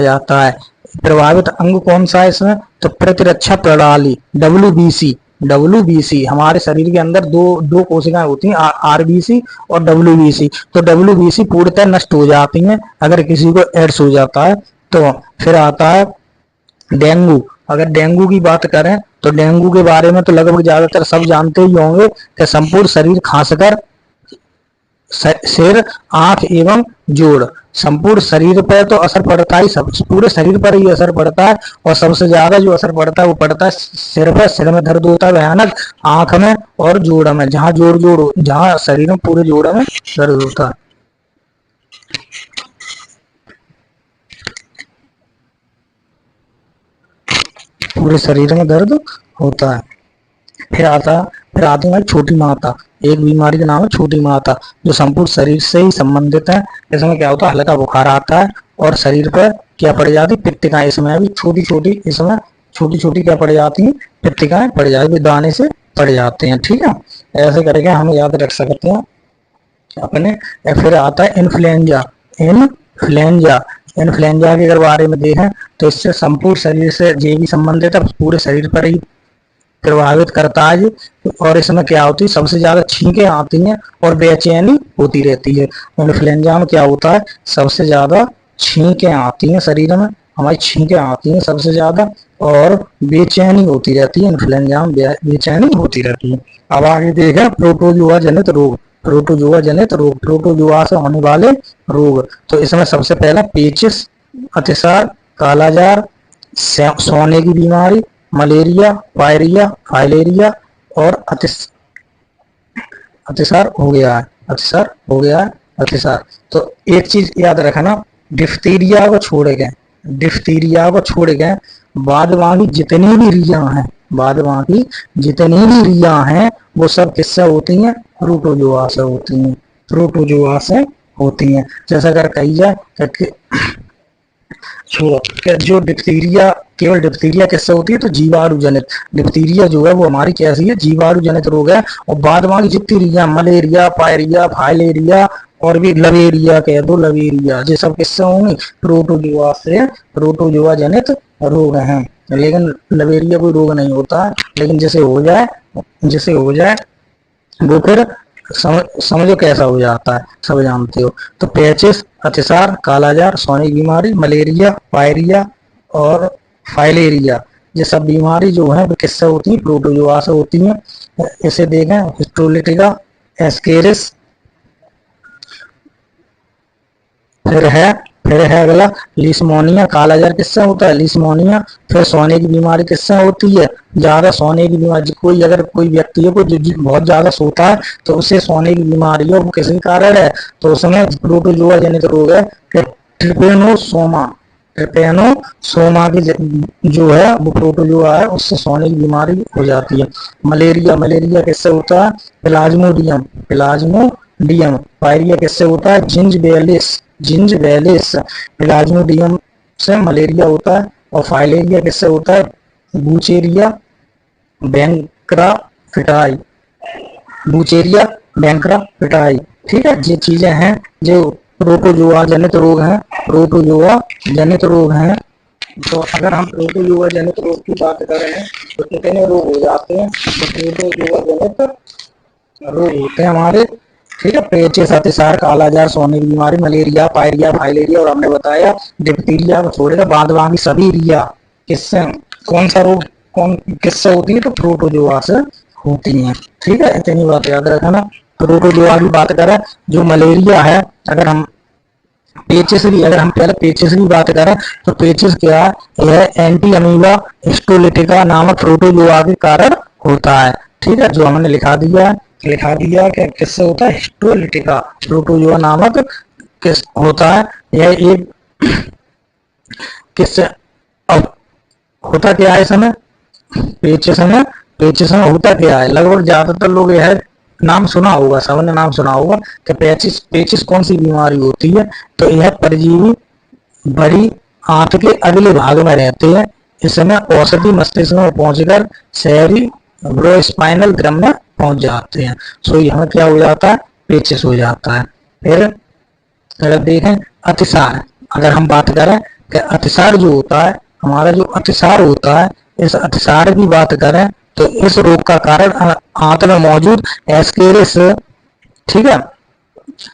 S2: जाता है। प्रभावित अंग कौन सा है इसमें, तो प्रतिरक्षा प्रणाली, WBC हमारे शरीर के अंदर दो कोशिकाएं होती हैं, RBC और WBC। तो WBC पूर्णतः नष्ट हो जाती हैं अगर किसी को एड्स हो जाता है। तो फिर आता है डेंगू। अगर डेंगू की बात करें तो डेंगू के बारे में तो लगभग ज्यादातर सब जानते ही होंगे कि संपूर्ण शरीर, खासकर सिर, आंख एवं जोड़, संपूर्ण शरीर पर तो असर पड़ता ही, सब पूरे शरीर पर ही असर पड़ता है, और सबसे ज्यादा जो असर पड़ता है वो पड़ता है सिर पर। सिर में दर्द होता है भयानक, आंख में और जोड़ में, जहां शरीर में पूरे जोड़ में दर्द होता है। पूरे शरीर में दर्द होता है। फिर आता फिर आती है छोटी माता। एक बीमारी का नाम है छोटी माता, जो संपूर्ण शरीर से ही संबंधित है। इसमें क्या होता है, हल्का बुखार आता है और शरीर पर क्या पड़ जाती, पित्तिकाएं। इसमें भी छोटी छोटी, इसमें छोटी छोटी क्या पड़ जाती है, पित्तिकाएं पड़ जाती है, दाने से पड़ जाते हैं। ठीक है, ऐसे करके हम याद रख सकते हैं अपने। फिर आता है इन्फ्लुएंजा। इन्फ्लुएंजा, इन्फ्लुएंजा के अगर बारे में देखें तो इससे संपूर्ण शरीर से ये भी संबंधित है, पूरे शरीर पर ही प्रभावित करता है। और इसमें क्या होती है, सबसे ज्यादा छींकें आती हैं और बेचैनी होती रहती है। इन्फ्लुएंजा में क्या होता है, सबसे ज्यादा छींकें आती हैं शरीर में, हमारी छींकें आती हैं सबसे ज्यादा, और बेचैनी होती रहती है। इन्फ्लुएंजा में बेचैनी होती रहती है। अब आगे देखें प्रोटोजुआ जनित रोग। प्रोटोजुआ जनित रोग, प्रोटोजुआ से होने वाले रोग। तो इसमें सबसे पहला पेचिस, अतिसार, कालाजार, सोने की बीमारी, मलेरिया, पायरिया, फाइलेरिया और अतिसार हो गया है। अतिसार हो गया है, अतिसार। तो एक चीज याद रखना, डिफ्थीरिया को छोड़ गए, डिफ्थीरिया को छोड़ गए, बाद बाकी जितनी भी रिया हैं, बाद बाकी जितनी भी रिया हैं वो सब किससे होती हैं, प्रोटोजुआ से होती हैं, प्रोटोजुआ से होती हैं। जैसा अगर कही जाए जो डिप्थीरिया, केवल डिप्थीरिया किससे होती है, तो जीवाणु जनित। डिप्थीरिया जो है वो हमारी कैसी है, जीवाणु जनित रोग है। और बाद बाकी जितनी रिया, मलेरिया, पायरिया, फाइलेरिया और भी लवेरिया कह दो, लवेरिया, ये सब किससे होंगी, प्रोटोजुआ से, प्रोटोजुआ जनित रोग हैं। लेकिन लवेरिया कोई रोग नहीं होता है, लेकिन जैसे हो जाए वो फिर समझो कैसा हो जाता है, सब जानते हो। तो पेचिस, अतिसार, कालाजार, सोने की बीमारी, मलेरिया, पायरिया और फाइलेरिया, ये सब बीमारी जो है वो किससे होती है, प्रोटोजुआ से होती है। इसे देखें, हिस्टोलिटिका, एस्केरिस, फिर है अगला लिस्मोनिया। कालाजार किससे होता है, लिस्मोनिया। फिर सोने की बीमारी किससे होती है, ज्यादा सोने की बीमारी, अगर कोई व्यक्ति है कोई बहुत ज्यादा सोता है तो उसे सोने की बीमारी है, वो किसी कारण है, तो उसमें प्रोटोजुआ जनित रोग है। फिर ट्रिपेनोसोमा, ट्रिपेनोसोमा की जो है वो प्रोटोजुआ है, उससे सोने की बीमारी हो जाती है। मलेरिया, मलेरिया किससे होता है, प्लाज्मोडियम, प्लाज्मोडियम। पायरिया किससे होता है, जिंजबेलिस, जिंजबेलिस। प्लाज्मोडियम से मलेरिया होता है। और फाइलेरिया किससे होता है, बूचेरिया बैंक्राफिटाई, बूचेरिया बैंक्राफिटाई। ठीक है, ये चीजें हैं जो प्रोटोजुआ जनित रोग हैं, प्रोटोजुआ जनित रोग हैं। तो अगर हम प्रोटोजुआ जनित रोग की बात करें तो कितने रोग हो जाते हैं, तो प्रोटोजुआ जनित रोग होते हैं हमारे। ठीक है, पेचिस, अतिसार, कालाजार, सोने की बीमारी, मलेरिया, पायरिया, फाइलेरिया और हमने बताया डिप्थीरिया को छोड़ेगा, बाद बाकी सभी रिया किससे, कौन सा रोग कौन किससे होती है, तो प्रोटोजुआ से होती है। ठीक है, इतनी बात याद रखना। प्रोटोजुआ की बात करें, जो मलेरिया है, अगर हम पेचिस की, अगर हम पहले पेचिस की बात करें तो पेचिस क्या है, यह एंटी अमीबा हिस्टोलिटिका नामक प्रोटोजुआ के कारण होता है। ठीक है, जो हमने लिखा दिया कि किससे होता है, हिस्टोलिटिका, प्रोटोजुआ नामक किस होता है। यह एक किससे, अब होता क्या है इसमें, पेचिस में होता क्या है, लगभग ज्यादातर लोग यह नाम सुना होगा, सबने नाम सुना होगा कि पेचिस कौन सी बीमारी होती है, तो यह परजीवी बड़ी आंत के अगले भाग में रहते हैं। इसमें औषधि मस्तिष्क में पहुंचकर शहरी ब्रोस्पाइनल ग्रम में पहुंच जाते हैं। सो यहाँ क्या हो जाता है, पेचिस हो जाता है। फिर अगर देखें अतिसार, अगर हम बात करें कि अतिसार जो होता है, हमारा जो अतिसार होता है, इस अतिसार की बात करें तो इस रोग का कारण आंत में मौजूद एस्केरिस, ठीक है,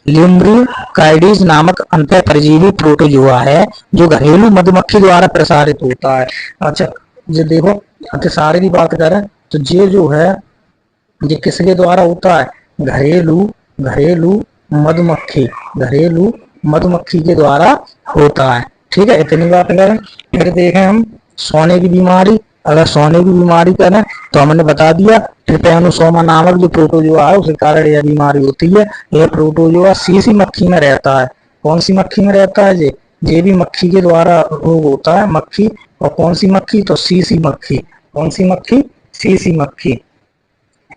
S2: ल्यूम्ब्रिकाइडिस नामक अंतः परजीवी प्रोटोजुआ है, जो घरेलू मधुमक्खी द्वारा प्रसारित होता है। अच्छा, ये देखो अतिसार की बात करें तो ये जो है ये किसके द्वारा होता है, घरेलू मधुमक्खी के द्वारा होता है। ठीक है, इतनी बात करें। फिर देखें हम सोने की बीमारी, अगर सोने की बीमारी करें तो हमने बता दिया ट्रिपेनोसोमा नामक जो प्रोटोजुआ है उसके कारण यह बीमारी होती है। यह प्रोटोजुआ सीसी मक्खी में रहता है। कौन सी मक्खी में रहता है, ये भी मक्खी के द्वारा रोग होता है, मक्खी। और कौन सी मक्खी, तो सीसी मक्खी। कौन सी मक्खी, सीसी मक्खी।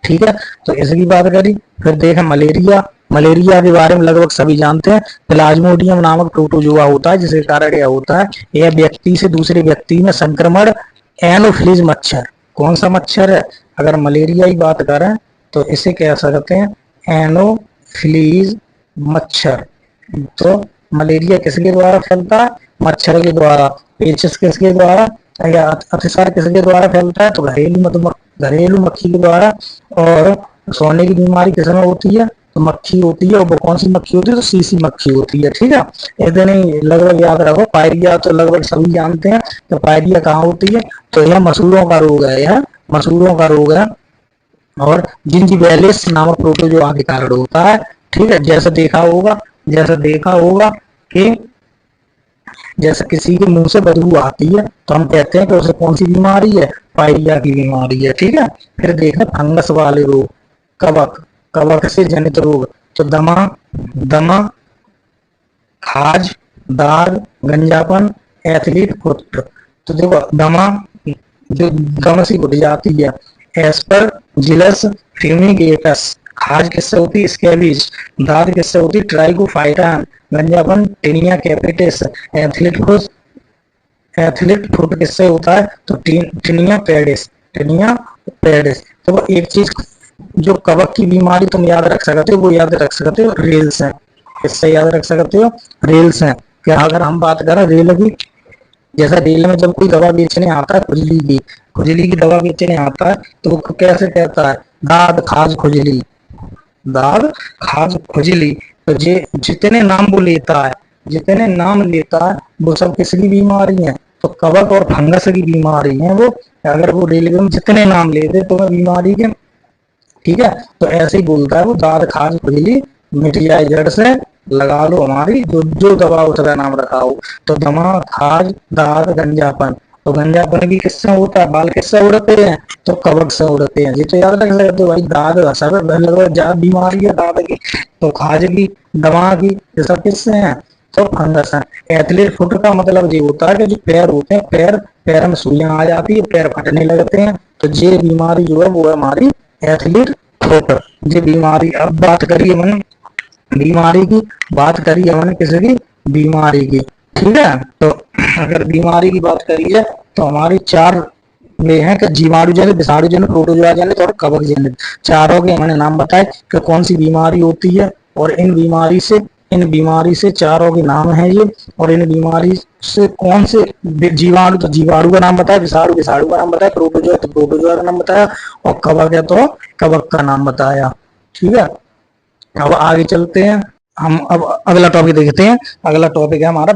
S2: ठीक है, तो इसकी बात करी। फिर देखें मलेरिया, मलेरिया के बारे में लगभग सभी जानते हैं। प्लाज्मोडियम नामक प्रोटोजोआ होता है जिसके कारण यह होता है, यह व्यक्ति से दूसरे व्यक्ति में संक्रमण एनोफिलीज मच्छर। कौन सा मच्छर है? अगर मलेरिया की बात करें तो इसे कह सकते हैं एनोफिलीज मच्छर। तो मलेरिया किसके द्वारा फैलता है? मच्छर के द्वारा। पेचिश किसके द्वारा या अतिसार किसके द्वारा फैलता है? तो घरेलू मक्खी के द्वारा। और सोने की बीमारी किसमें होती है? तो मक्खी होती है। और वो कौन सी मक्खी होती है? तो सीसी मक्खी होती है। ठीक है, इतने लगभग याद रखो। पायरिया तो लगभग सभी जानते हैं। तो पायरिया कहाँ होती है? तो यह मसूरों का रोग है, यह मसूरों का रोग है और जिंजीबेलिस नामक प्रोटोजोआ के कारण होता है। ठीक है, जैसे देखा होगा कि जैसे किसी के मुंह से बदबू आती है तो हम कहते हैं कि उसे कौन सी बीमारी है? पायरिया की बीमारी है। ठीक है, फिर देखें फंगस वाले रोग, कवक से जनित रोग। तो दमा, खाज, दाग, गंजापन, एथलीट फुट। तो देखो दमा जो दम से उठ जाती है, एस्पर जिलस फ्यूमिगेटस। खाज किससे होती है? स्कैबिज। दाद किससे होती है? ट्राइकोफाइटन। गंजापन टेनिया कैपिटिस। एथलीट फुट किससे होता है? तो टीनिया पेडिस। तो एक चीज जो कवक की बीमारी तुम याद रख सकते हो, वो याद रख सकते हो रेल्स है। किससे याद रख सकते हो? रेल्स है। क्या अगर हम बात करें रेल की, जैसा रेल में जब कोई दवा बेचने आता है, खुजली की दवा बेचने आता है तो वो कैसे कहता है? दाद खाज खुजली, दाद खाज खुजली। तो जितने नाम वो लेता है, वो सब किसकी बीमारी है? तो कवक और फंगस की बीमारी है वो। अगर वो रेलवे में जितने नाम लेते तो बीमारी के, ठीक है, तो ऐसे ही बोलता है वो, दाद खाज खुजली मिट जाए जड़ से, लगा लो हमारी जो दवा उसका नाम रखा हो। तो दमा, खाज, दाद, गंजापन। तो गंजापन भी किससे होता है? बाल किससे उड़ते हैं? तो कवक से उड़ते हैं। ये तो याद रख सकते हो भाई। दाद लगभग बीमारी है दाद की, तो खाज की, दमा की, ये सब किससे हैं? तो फंगस है। एथलीट फुट का मतलब ये होता है कि जो पैर होते हैं, पैर में सुइयां आ जाती है, पैर फटने लगते हैं। तो ये बीमारी जो है वो है हमारी एथलीट फुट। ये बीमारी। अब बात करिए मैंने बीमारी की, किसी बीमारी की। ठीक है, तो अगर बीमारी की बात करिए तो हमारी 4 वे हैं कि जीवाणु जनित, विषाणु जनित, प्रोटोजोआ जनित और कवक जनित। चारों के मैंने नाम बताए कि कौन सी बीमारी होती है। और इन बीमारी से चारों के नाम हैं ये। और इन बीमारी से कौन से जीवाणु, तो जीवाणु का नाम बताया, विषाणु का नाम बताया, प्रोटोजोआ का नाम बताया, और कवक है तो कवक का नाम बताया। ठीक है, अब आगे चलते हैं। हम अब अगला टॉपिक देखते हैं। अगला टॉपिक है हमारा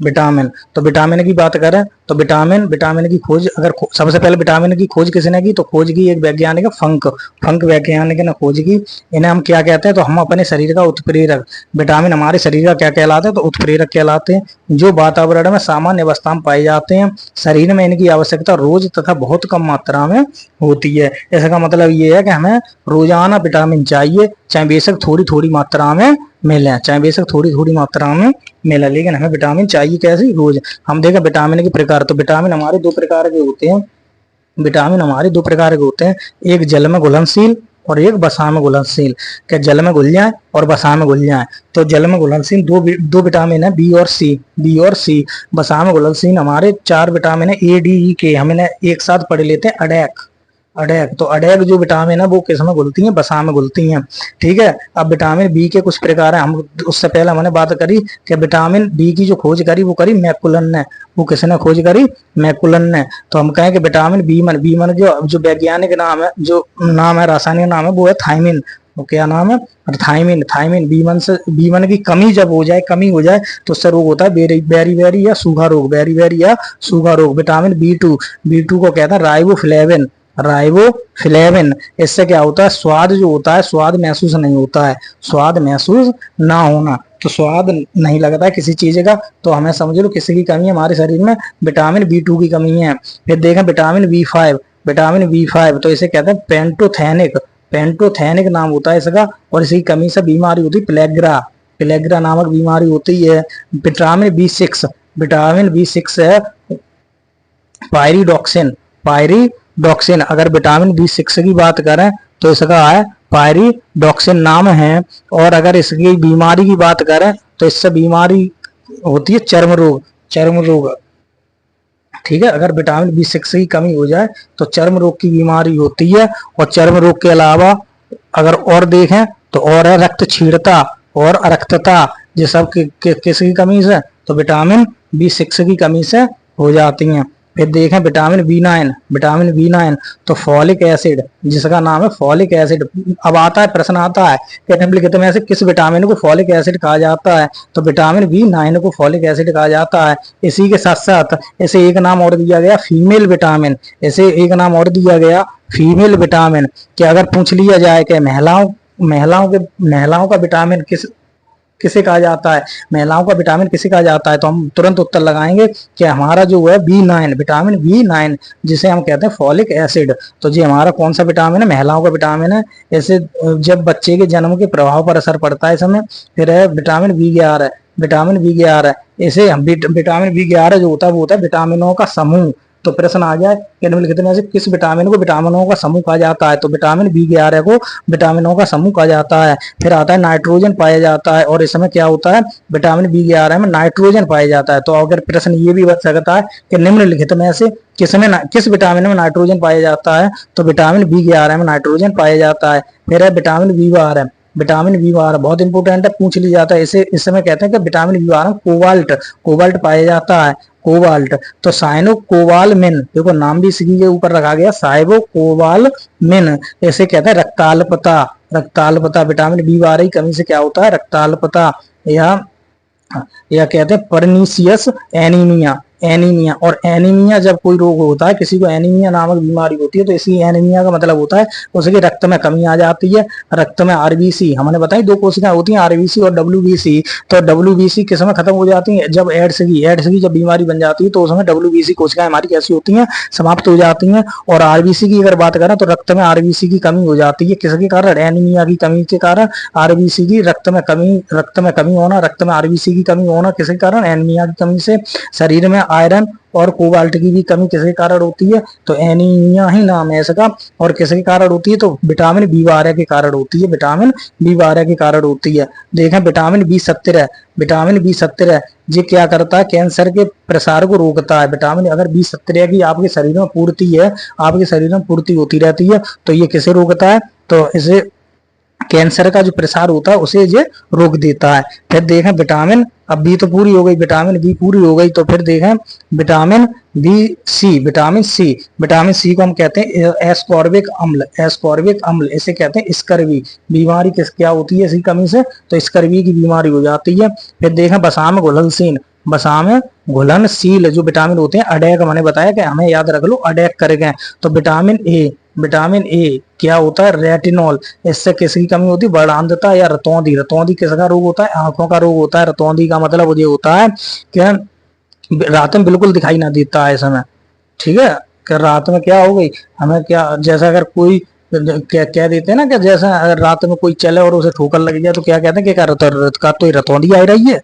S2: विटामिन। तो विटामिन की बात करें तो विटामिन की खोज, अगर सबसे पहले विटामिन की खोज किसने की? तो खोज की एक वैज्ञानिक फंक वैज्ञानिक ने खोज की। इन्हें हम क्या कहते हैं? तो हम अपने शरीर का उत्प्रेरक, विटामिन हमारे शरीर का क्या कहलाते हैं? तो उत्प्रेरक कहलाते हैं, जो वातावरण में सामान्य अवस्था में पाए जाते हैं। शरीर में इनकी आवश्यकता रोज तथा बहुत कम मात्रा में होती है। इसका मतलब ये है कि हमें रोजाना विटामिन चाहिए, चाहे बेशक थोड़ी मात्रा में मिले, लेकिन हमें विटामिन चाहिए कैसे? रोज। हम देखें विटामिन के प्रकार, तो विटामिन हमारे 2 प्रकार के होते हैं। एक जल में घुलनशील और एक वसा में घुलनशील। क्या जल में घुल जाए और वसा में घुल जाए? तो जल में घुलनशील दो विटामिन है, बी और सी। वसा में घुलनशील हमारे 4 विटामिन है, ए, डी, ई, के। हम इन्हें एक साथ पढ़ लेते हैं। अडैक। तो अडैक जो विटामिन है वो किस में घुलती है? वसा में घुलती हैं। ठीक है, अब विटामिन बी के कुछ प्रकार है। हम उससे पहले हमने बात करी कि विटामिन बी की जो खोज करी वो करी मैकुलन ने। वो किसने खोज करी? मैकुलन ने। तो हम कहें कि विटामिन बी मन जो वैज्ञानिक नाम है, जो नाम है, रासायनिक नाम है, वो है थायमिन। वो क्या नाम है? थायमिन। बी मन की कमी जब हो जाए तो उससे रोग होता है बेरी या सूखा रोग। विटामिन बी टू को कहता है राइबोफ्लेविन। इससे क्या होता है? स्वाद जो होता है, स्वाद महसूस नहीं होता है। स्वाद महसूस ना होना, तो स्वाद नहीं लगता है किसी चीज का। तो हमें समझ लो किसी की कमी है हमारे शरीर में, विटामिन बी2 की कमी है। फिर देखें विटामिन बी5, तो इसे कहते हैं पेंटोथेनिक नाम होता है इसका। और इसकी कमी से बीमारी होती है प्लेग्रा नामक बीमारी होती है। विटामिन बी6 है पायरिडॉक्सिन। अगर विटामिन बी6 की बात करें तो इसका है पायरिडॉक्सिन नाम है। और अगर इसकी बीमारी की बात करें तो इससे बीमारी होती है चर्म रोग। चर्म रोग, ठीक है, अगर विटामिन B6 की कमी हो जाए तो चर्म रोग की बीमारी होती है। और चर्म रोग के अलावा अगर और देखें तो और है रक्त क्षीणता और अरक्तता, ये सब किसकी कमी से, तो विटामिन B6 की कमी से हो जाती हैं। फिर देखें विटामिन B9, विटामिन B9 तो फॉलिक एसिड, जिसका नाम है फॉलिक एसिड। अब आता है प्रश्न आता है कि निम्नलिखित में से किस विटामिन को फॉलिक एसिड कहा जाता है, तो विटामिन B9 को फॉलिक एसिड कहा जाता है। इसी के साथ साथ इसे एक नाम और दिया गया फीमेल विटामिन, इसे एक नाम और दिया गया फीमेल विटामिन। कि अगर पूछ लिया जाए कि महिलाओं का विटामिन किसे कहा जाता है, महिलाओं का विटामिन किसे कहा जाता है, तो हम तुरंत उत्तर लगाएंगे कि हमारा जो है B9, विटामिन B9, जिसे हम कहते हैं फॉलिक एसिड। तो जी हमारा कौन सा विटामिन है, महिलाओं का विटामिन है। ऐसे जब बच्चे के जन्म के प्रभाव पर असर पड़ता है समय। फिर है विटामिन B11, विटामिन B11 इसे विटामिन B11 जो होता है वो होता है विटामिनों का समूह। तो प्रश्न आ जाए कि निम्नलिखित में से किस विटामिन को विटामिनों का समूह कहा जाता है, तो विटामिन B11 को विटामिनों का समूह कहा जाता है। फिर आता है नाइट्रोजन पाया जाता है, और इस समय क्या होता है, विटामिन B11 में नाइट्रोजन पाया जाता है। तो अगर प्रश्न ये भी बन सकता है कि निम्नलिखित में से किस विटामिन में नाइट्रोजन पाया जाता है, तो विटामिन B11 में नाइट्रोजन पाया जाता है। फिर है विटामिन B12, विटामिन B12 बहुत इंपॉर्टेंट है, पूछ लिया जाता है इसे। इस समय कहते हैं कि विटामिन B12 कोबाल्ट पाया जाता है, कोबाल्ट। तो साइनो कोबालमिन, देखो नाम भी इसी के ऊपर रखा गया, साइबो कोबालमिन, इसे कहते हैं रक्ताल्पता। विटामिन B12 की कमी से क्या होता है, रक्ताल्पता, या कहते हैं परनीसियस एनीमिया। और एनीमिया जब कोई रोग होता है, किसी को एनीमिया नामक बीमारी होती है, तो इसी एनीमिया का मतलब होता है उसके रक्त में कमी आ जाती है। रक्त में आरबीसी, हमने बताई 2 कोशिकाएं होती हैं, आरबीसी और डब्ल्यूबीसी। तो डब्ल्यूबीसी किस समय खत्म हो जाती है, जब एड्स की जब बीमारी बन जाती है, तो उस समय डब्ल्यूबीसी कोशिकाएं हमारी कैसी होती हैं, समाप्त हो जाती हैं। और आरबीसी की अगर बात करें तो रक्त में आरबीसी की कमी हो जाती है, किसके कारण, एनीमिया की कमी के कारण। आरबीसी की रक्त में कमी होना, रक्त में आरबीसी की कमी होना किसके कारण, एनीमिया की कमी से। शरीर में आयरन और कोबाल्ट की भी कमी किसके कारण होती है, तो एनीमिया ही नाम है इसका। और किसके कारण होती है, तो विटामिन B12 के कारण होती है, विटामिन B12 के कारण होती है। देखें विटामिन B17 ये क्या करता है, कैंसर के प्रसार को रोकता है। विटामिन अगर B17 की आपके शरीर में पूर्ति है, आपके शरीर में पूर्ति होती रहती है, तो ये किसे रोकता है, तो इसे कैंसर का जो प्रसार होता है उसे ये रोक देता है। फिर देखें विटामिन, अब बी तो पूरी हो गई, विटामिन बी पूरी हो गई, तो फिर देखें विटामिन सी को हम कहते हैं एस्कॉर्बिक अम्ल, इसे कहते हैं स्कर्वी। बीमारी क्या होती है इसी कमी से, तो स्कर्वी की बीमारी हो जाती है। फिर देखें बसाम घुलनशील जो विटामिन होते हैं, अडैक, मैंने बताया कि हमें याद रख लो, अडैक करेंगे। तो विटामिन ए क्या होता है, रेटिनॉल, इससे किसकी कमी होती है, वर्णांधता या रतौंधी किसका रोग होता है, आंखों का रोग होता है। रतौंधी का मतलब ये होता है कि रात में बिल्कुल दिखाई ना देता है समय, ठीक है, कि रात में क्या हो गई, हमें क्या, जैसा अगर कोई कह देते हैं ना कि जैसा अगर रात में कोई चले और उसे ठोकर लग जाए तो क्या कहते हैं कि तो रतौंधी आ रही है,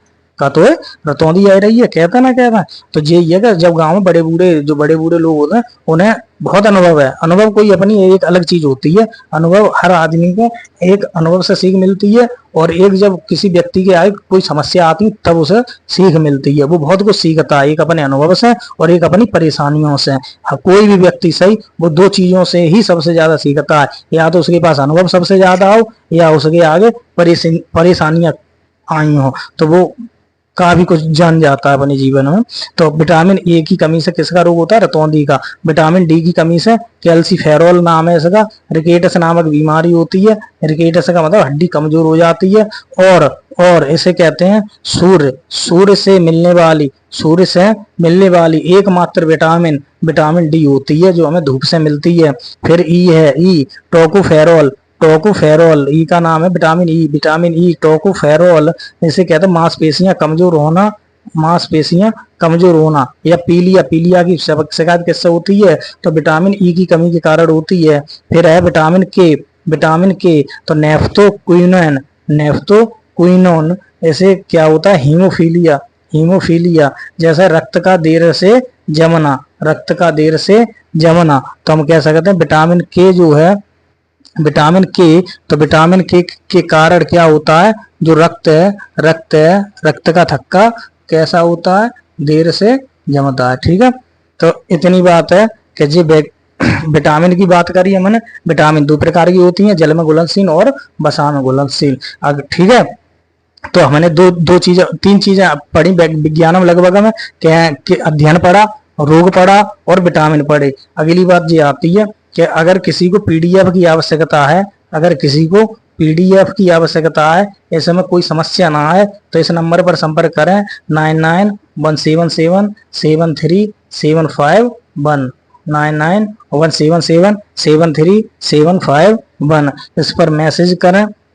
S2: कहता है। तो यही है कि जब गांव में बड़े बूढ़े लोग होते हैं, उन्हें बहुत अनुभव है। अनुभव कोई अपनी एक अलग चीज होती है, अनुभव हर आदमी को एक अनुभव से सीख मिलती है। और एक जब किसी व्यक्ति के आए कोई समस्या आती है तब उसे सीख मिलती है, वो बहुत कुछ सीखता है, एक अपने अनुभव से और एक अपनी परेशानियों से। कोई भी व्यक्ति सही वो 2 चीजों से ही सबसे ज्यादा सीखता है, या तो उसके पास अनुभव सबसे ज्यादा हो या उसके आगे परेशानियां आई हो, तो वो काफी कुछ जान जाता है अपने जीवन में। तो विटामिन ए की कमी से किसका रोग होता है, रतौंधी का। विटामिन डी की कमी से कैल्सीफेरोल नाम है इसका, रिकेटस नामक बीमारी होती है। रिकेटस का मतलब हड्डी कमजोर हो जाती है। और इसे कहते हैं सूर्य से मिलने वाली एकमात्र विटामिन डी होती है, जो हमें धूप से मिलती है। फिर ई टोकोफेरोल, ई का नाम है विटामिन ई, टोकोफेरोल, इसे कहते हैं मांसपेशियां कमजोर होना। या पीलिया की शिकायत किससे होती है, तो विटामिन ई की कमी के कारण होती है। फिर है विटामिन के तो नेफ्थोक्विनोन, इसे क्या होता है, हीमोफीलिया, जैसा रक्त का देर से जमना, तो हम कह सकते हैं विटामिन के जो है विटामिन के, तो विटामिन के कारण क्या होता है, जो रक्त है, रक्त का थक्का कैसा होता है, देर से जमता है। ठीक है, तो इतनी बात है कि जी विटामिन की बात करी हमने। विटामिन दो प्रकार की होती हैं, जल में घुलनशील और वसा में घुलनशील। ठीक है, तो हमने दो चीजें, तीन चीजें पढ़ी विज्ञान में लगभग में, कि अध्ययन पढ़ा, रोग पढ़ा और विटामिन पढ़े। अगली बात ये आती है कि अगर किसी को पीडीएफ की आवश्यकता है, अगर किसी को पीडीएफ की आवश्यकता है, ऐसे में कोई समस्या ना है, तो इस नंबर पर संपर्क करें 9917777375 9917777375 इस पर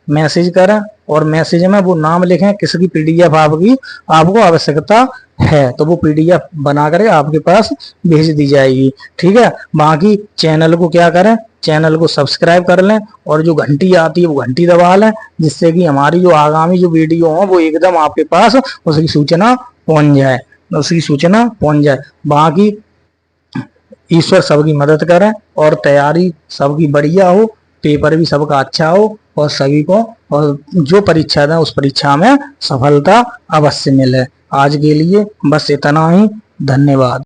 S2: मैसेज करें और मैसेज में वो नाम लिखें किसकी पीडीएफ आपको आवश्यकता है, तो वो पीडीएफ बना कर आपके पास भेज दी जाएगी। ठीक है, बाकी चैनल को क्या करें, चैनल को सब्सक्राइब कर लें और जो घंटी आती है वो घंटी दबा लें, जिससे कि हमारी जो आगामी जो वीडियो हो वो एकदम आपके पास उसकी सूचना पहुंच जाए। बाकी ईश्वर सबकी मदद करे और तैयारी सबकी बढ़िया हो, पेपर भी सबका अच्छा हो और सभी को और जो परीक्षा दें उस परीक्षा में सफलता अवश्य मिले। आज के लिए बस इतना ही, धन्यवाद।